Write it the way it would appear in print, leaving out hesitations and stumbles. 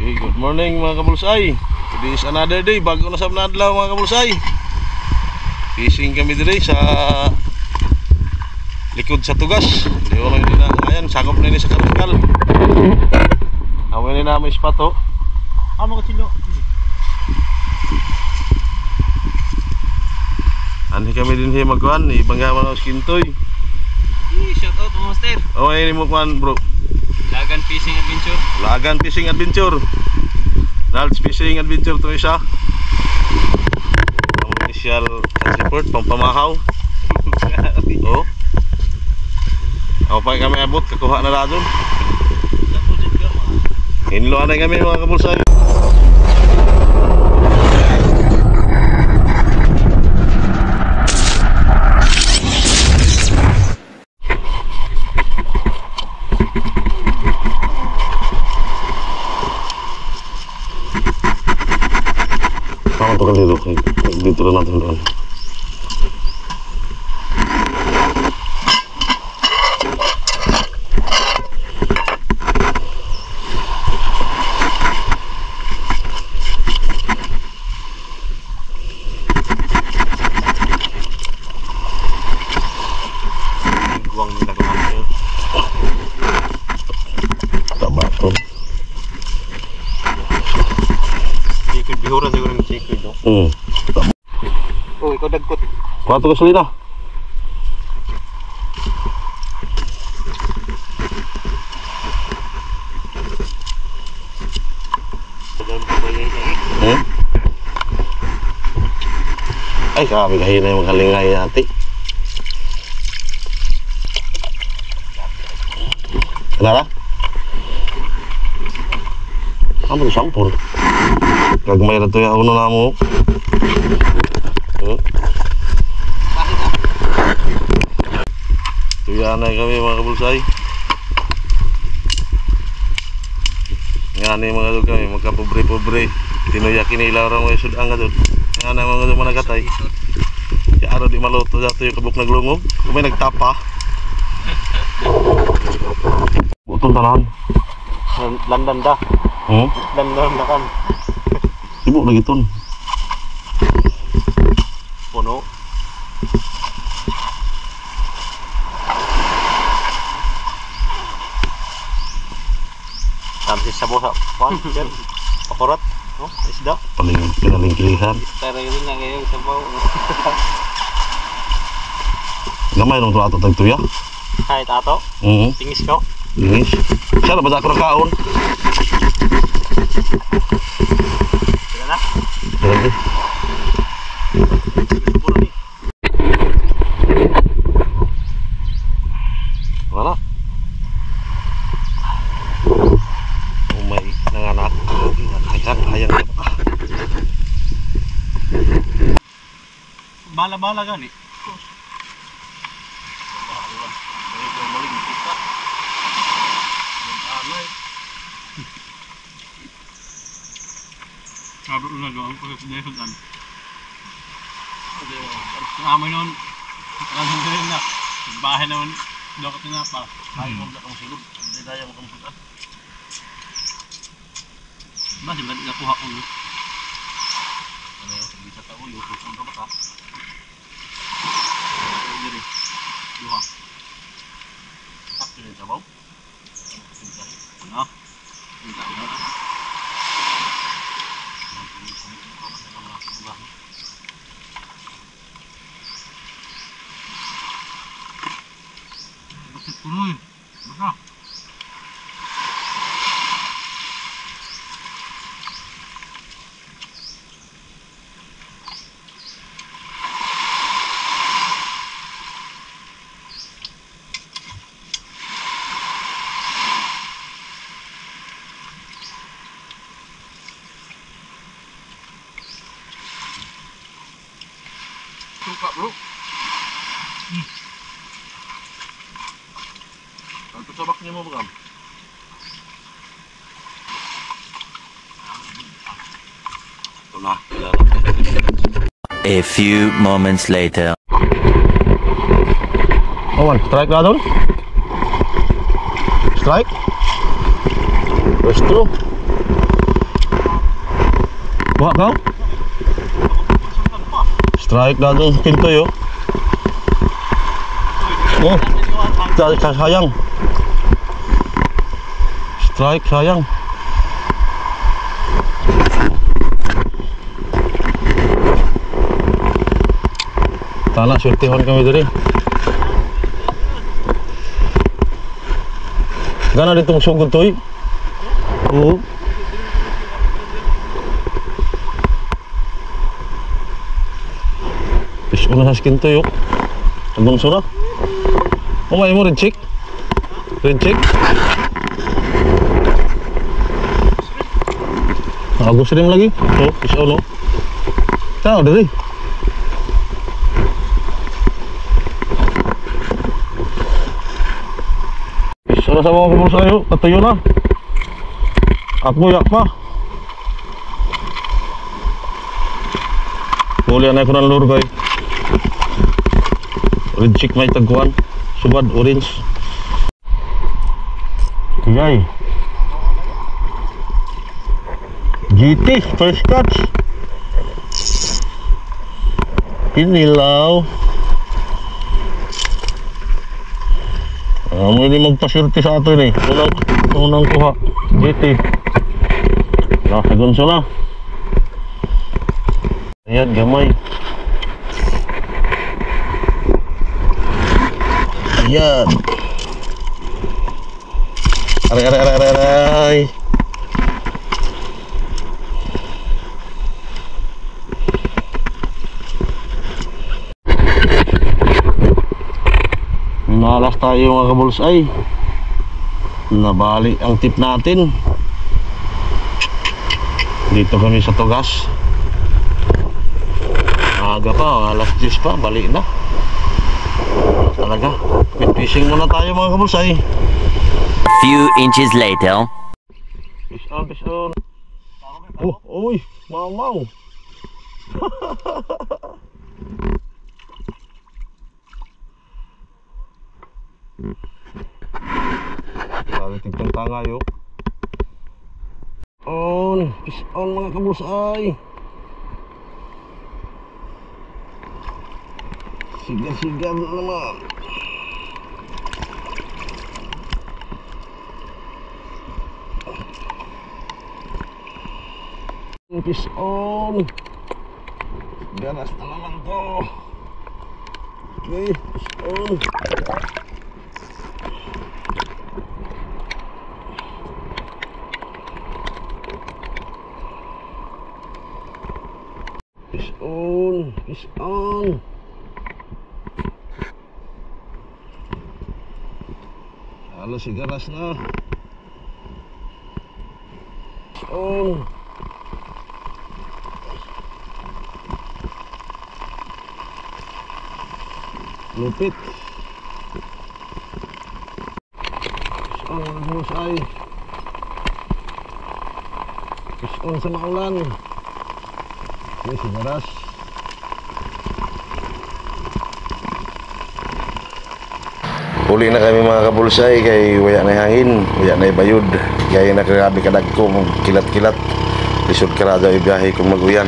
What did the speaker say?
Okay, good morning mga kabulsay. Today is another day, bago na sa adlaw mga kabulsay. Fishing kami dire sa likod sa tugas. Di wala din na ayan, sakop na ni sa karikal. Amo ni na may spot ho. Amo ko silo. Ani kami din hi magkuan, ibanggaman ang skintoy. Shout out mo master. Oh, ini mo kuan bro. Lagan Fishing Adventure. Lagan Fishing Adventure. Nalds Fishing Adventure to isa. Ang initial support pampamahaw. Oh. Ako pa kami abot kakuha na radon. Hinlo na kami mga kabulsay. Dito na natin doon. Buang nila ko natin. Tama ito. Sikid bihura siguro yung sikid no? Oh, ikaw dagkot. Kuha ito gasolina. Ay, sabi kayo na yung makalingay natin. Kenapa? Kamu disampur. Gagmay na ito yung uno na mo. Tuyanay kami mga kabulsay. Nga na mga dog kami, magkapobre-pobre. Tinuyakin nila orang may sudang nga dog. Nga na mga dog managatay. Kaya araw di maluto dato yung kabuk naglungog. Kung may nagtapa. Butong tanan. Landan dah. Landan dah kan. Sibuk lagi ton. Puno. Sampai sa buha. Pan, sir. Pakurat, no? Isda. Paling kilihan. Tara yun na ngayon sa baw. Gamay nung ato tagtuya. Hay tato. Tingis ko. Tingis. Siya na ba ako nakaon? Sila na. Sige. Wala. Umay nanganak. Hayang pa. Bala-bala gani. Sabi ko na doon pag sinesudan. Amoy noon, kalang din na. Bahay noon, dokot na pa. Ay mo na kang silog, hindi daya mo kang sudan. Basi ba nakuha ko no? Ano, bisa ta ulo ko kung ba ta. Diri. Duha. Sakto ni tabaw. Ano? Hindi na. Tuloy, basta. Suka bro. Ang tusabak niyo mo ba? Ito na, A few moments later. Oh, one strike na doon. Strike. First throw. Kuha ka? Strike na doon, kintoy oh. Oh, sayang. Strike, sayang. Tala, surtihan kami diri. Gana dito magsugod toy. Oo. Piso na sa skin toy, oh. Abang sura. Umay mo red check. Red check. Agos rin lagi. Oh, piso no. Tao diri. Piso na sa mga kumul sa'yo. Tatuyo na. Ako yak pa. Muli na ko ng lure kay. Red check may tagkuhan. Subad orange. Kiyay. GT first catch. Kinilaw. Mo ini magpasurti sa ato ni. Unang kuha. GT. Nasa gunso na. Ayan, gamay. Ayan. Aray. Nalas tayo mga kabulsay. Nabali ang tip natin. Dito kami sa Tugas. Aga pa, alas 10 pa, balik na. Talaga, fishing muna tayo mga kabulsay. A few inches later. Fish on. Oh, uy, mamaw. Balitig ng tanga yun. Fish on mga kabulsay. Sigar naman. Fish on. Ganas na naman to. Okay, fish on. Fish on. Halo si garas na. Fish on. Lupit. Fish on mga kabulsay. Fish on sa maulan. Okay, si garas. Uli na kami mga kabulsay kay waya na hangin, waya na bayud. Kaya nakarabi kadagko kilat-kilat. Lisod ka radyo ibiyahe kung maguyan.